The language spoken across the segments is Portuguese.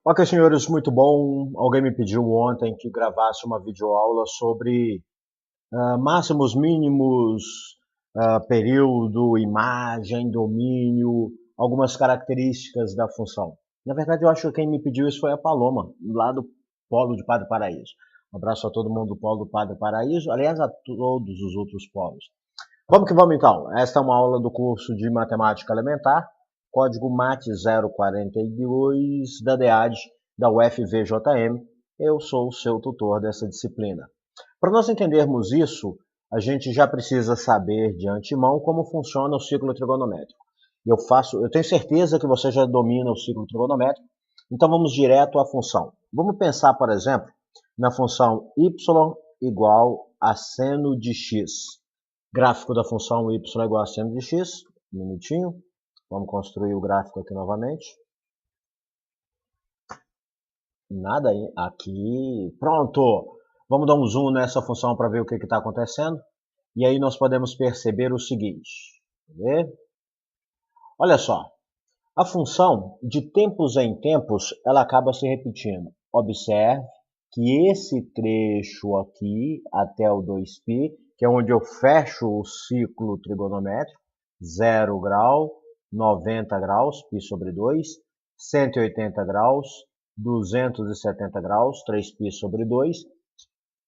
Ok, senhores, muito bom. Alguém me pediu ontem que gravasse uma videoaula sobre máximos, mínimos, período, imagem, domínio, algumas características da função. Na verdade, eu acho que quem me pediu isso foi a Paloma, lá do Polo de Padre Paraíso. Um abraço a todo mundo do Polo do Padre Paraíso, aliás, a todos os outros polos. Vamos que vamos então. Esta é uma aula do curso de Matemática Elementar, código MAT 042 da DEAD, da UFVJM. Eu sou o seu tutor dessa disciplina. Para nós entendermos isso, a gente já precisa saber de antemão como funciona o ciclo trigonométrico. Eu tenho certeza que você já domina o ciclo trigonométrico, então vamos direto à função. Vamos pensar, por exemplo, na função y igual a seno de x. Gráfico da função y igual a seno de x. Um minutinho. Vamos construir o gráfico aqui novamente. Nada aí. Aqui. Pronto. Vamos dar um zoom nessa função para ver o que está acontecendo. E aí nós podemos perceber o seguinte. Ver? Olha só. A função, de tempos em tempos, ela acaba se repetindo. Observe que esse trecho aqui, até o 2π, que é onde eu fecho o ciclo trigonométrico, 0 grau, 90 graus, π sobre 2, 180 graus, 270 graus, 3π sobre 2,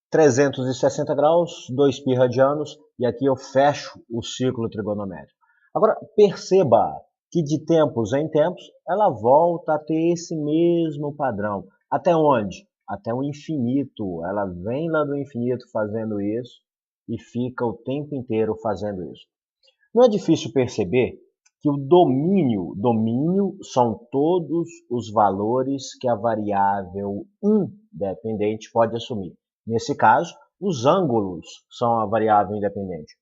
360 graus, 2π radianos, e aqui eu fecho o ciclo trigonométrico. Agora, perceba que de tempos em tempos ela volta a ter esse mesmo padrão. Até onde? Até o infinito. Ela vem lá do infinito fazendo isso e fica o tempo inteiro fazendo isso. Não é difícil perceber que o domínio são todos os valores que a variável independente pode assumir. Nesse caso, os ângulos são a variável independente.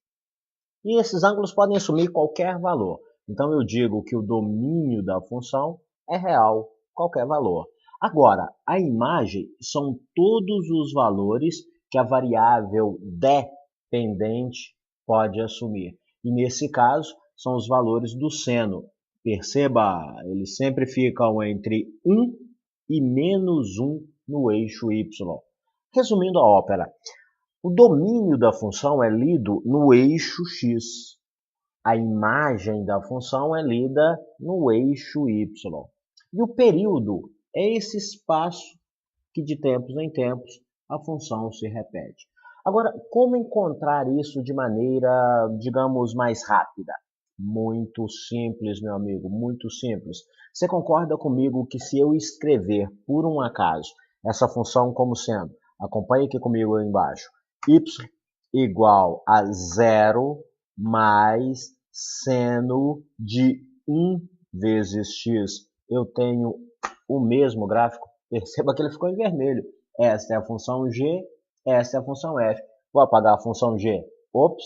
E esses ângulos podem assumir qualquer valor. Então eu digo que o domínio da função é real, qualquer valor. Agora, a imagem são todos os valores que a variável dependente pode assumir. E nesse caso, são os valores do seno. Perceba, eles sempre ficam entre 1 e menos 1 no eixo y. Resumindo a ópera, o domínio da função é lido no eixo x. A imagem da função é lida no eixo y. E o período é esse espaço que de tempos em tempos a função se repete. Agora, como encontrar isso de maneira, digamos, mais rápida? Muito simples, meu amigo, muito simples. Você concorda comigo que se eu escrever, por um acaso, essa função como sendo, acompanhe aqui comigo aí embaixo, y igual a zero mais seno de 1 vezes x, eu tenho o mesmo gráfico? Perceba que ele ficou em vermelho. Esta é a função g, esta é a função f. Vou apagar a função g. Ops,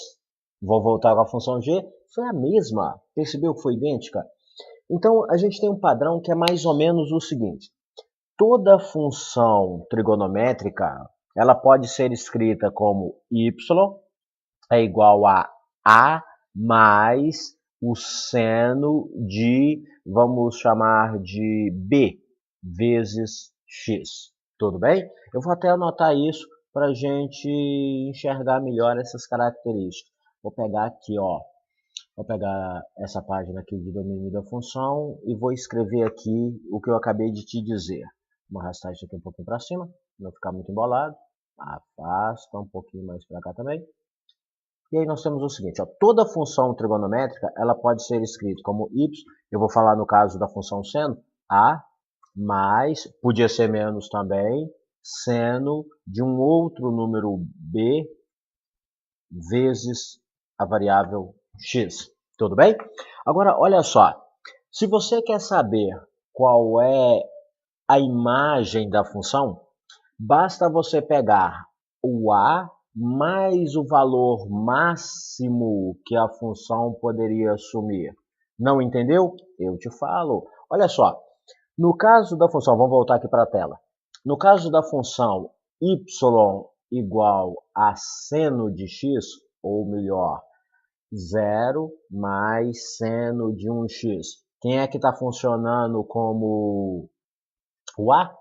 vou voltar com a função g. Foi a mesma. Percebeu que foi idêntica? Então, a gente tem um padrão que é mais ou menos o seguinte. Toda função trigonométrica, ela pode ser escrita como y é igual a mais o seno de, vamos chamar de b, vezes x. Tudo bem? Eu vou até anotar isso para a gente enxergar melhor essas características. Vou pegar aqui, ó. Vou pegar essa página aqui de domínio da função e vou escrever aqui o que eu acabei de te dizer. Vou arrastar isso aqui um pouquinho para cima, não ficar muito embolado. Afasta um pouquinho mais para cá também. E aí nós temos o seguinte, ó, toda função trigonométrica ela pode ser escrita como y, eu vou falar no caso da função seno, a mais, podia ser menos também, seno de um outro número b vezes a variável x. Tudo bem? Agora, olha só, se você quer saber qual é a imagem da função, basta você pegar o a mais o valor máximo que a função poderia assumir. Não entendeu? Eu te falo. Olha só, no caso da função, vamos voltar aqui para a tela. No caso da função y igual a seno de x, ou melhor, 0 mais seno de 1x. Quem é que está funcionando como O A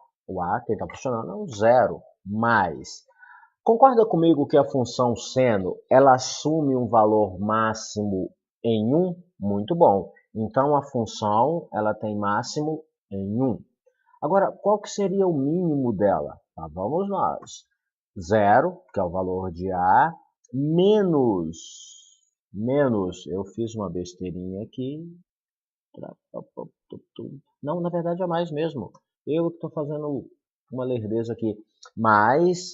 que está funcionando é um zero, mais. Concorda comigo que a função seno, ela assume um valor máximo em 1? Muito bom. Então, a função, ela tem máximo em 1. Agora, qual que seria o mínimo dela? Tá, vamos nós. 0, que é o valor de A, menos, eu fiz uma besteirinha aqui. Não, na verdade é mais mesmo. Eu que estou fazendo uma lerdeza aqui. Mais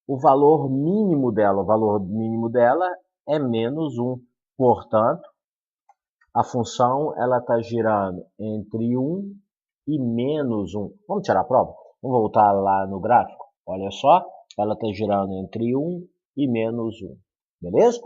o valor mínimo dela é menos 1. Portanto, a função ela está girando entre 1 e menos 1. Vamos tirar a prova? Vamos voltar lá no gráfico. Olha só, ela está girando entre 1 e menos 1. Beleza?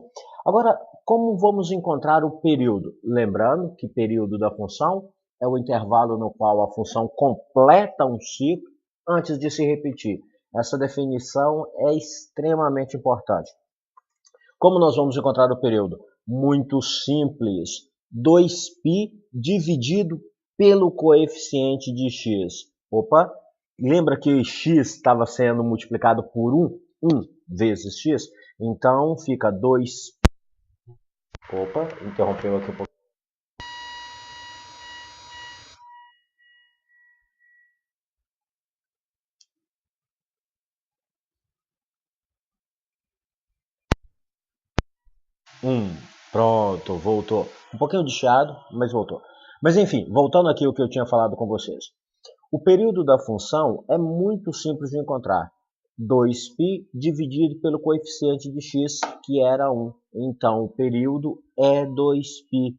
Agora, como vamos encontrar o período? Lembrando que período da função é o intervalo no qual a função completa um ciclo antes de se repetir. Essa definição é extremamente importante. Como nós vamos encontrar o período? Muito simples. 2π dividido pelo coeficiente de x. Opa, lembra que x estava sendo multiplicado por 1? 1 vezes x. Então, fica 2... Opa, interrompeu aqui um pouco. Pronto, voltou. Um pouquinho de chiado, mas voltou. Mas enfim, voltando aqui ao que eu tinha falado com vocês. O período da função é muito simples de encontrar. 2π dividido pelo coeficiente de x, que era 1. Então, o período é 2π.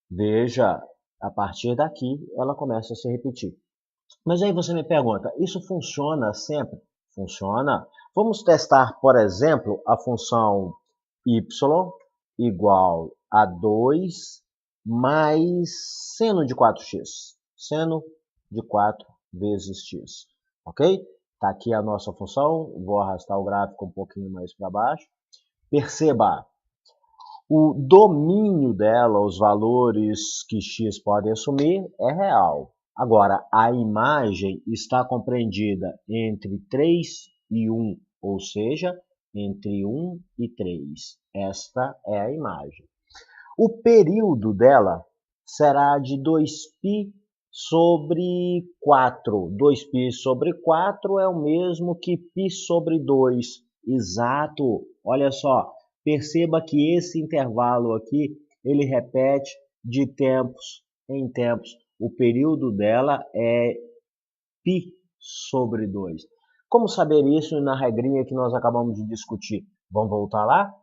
Veja, a partir daqui, ela começa a se repetir. Mas aí você me pergunta, isso funciona sempre? Funciona. Vamos testar, por exemplo, a função y igual a 2 mais seno de 4x. Seno de 4 vezes x. Ok? Está aqui a nossa função. Vou arrastar o gráfico um pouquinho mais para baixo. Perceba, o domínio dela, os valores que x pode assumir, é real. Agora, a imagem está compreendida entre 3 e 1, ou seja, entre 1 e 3. Esta é a imagem. O período dela será de 2π sobre 4. 2π sobre 4 é o mesmo que π sobre 2. Exato. Olha só, perceba que esse intervalo aqui, ele repete de tempos em tempos. O período dela é π sobre 2. Como saber isso na regrinha que nós acabamos de discutir? Vamos voltar lá?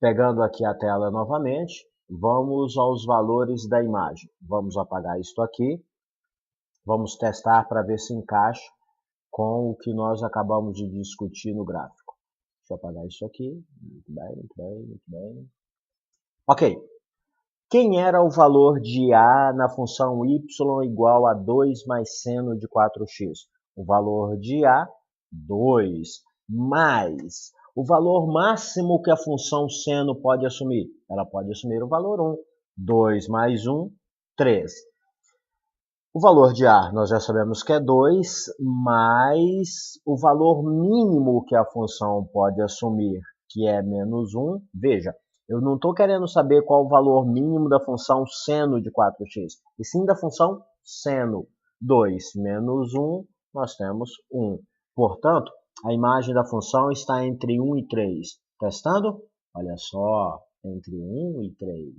Pegando aqui a tela novamente, vamos aos valores da imagem. Vamos apagar isto aqui. Vamos testar para ver se encaixa com o que nós acabamos de discutir no gráfico. Deixa eu apagar isso aqui. Muito bem, muito bem, muito bem. Ok. Quem era o valor de A na função y igual a 2 mais seno de 4x? O valor de A, 2, mais o valor máximo que a função seno pode assumir. Ela pode assumir o valor 1. 2 mais 1, 3. O valor de A nós já sabemos que é 2, mais o valor mínimo que a função pode assumir, que é menos 1. Veja, eu não estou querendo saber qual o valor mínimo da função seno de 4x, e sim da função seno. 2 menos 1, nós temos 1. Portanto, a imagem da função está entre 1 e 3. Testando? Olha só, entre 1 e 3.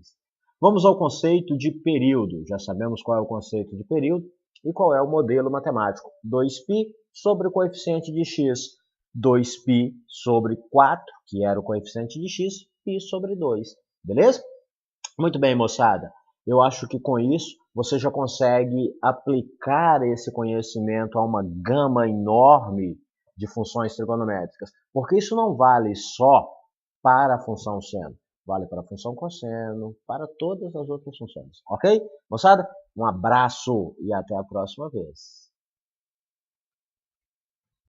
Vamos ao conceito de período. Já sabemos qual é o conceito de período e qual é o modelo matemático. 2π sobre o coeficiente de x. 2π sobre 4, que era o coeficiente de x, π sobre 2. Beleza? Muito bem, moçada. Eu acho que com isso você já consegue aplicar esse conhecimento a uma gama enorme de funções trigonométricas. Porque isso não vale só para a função seno. Vale para a função cosseno, para todas as outras funções. Ok? Moçada, um abraço e até a próxima vez.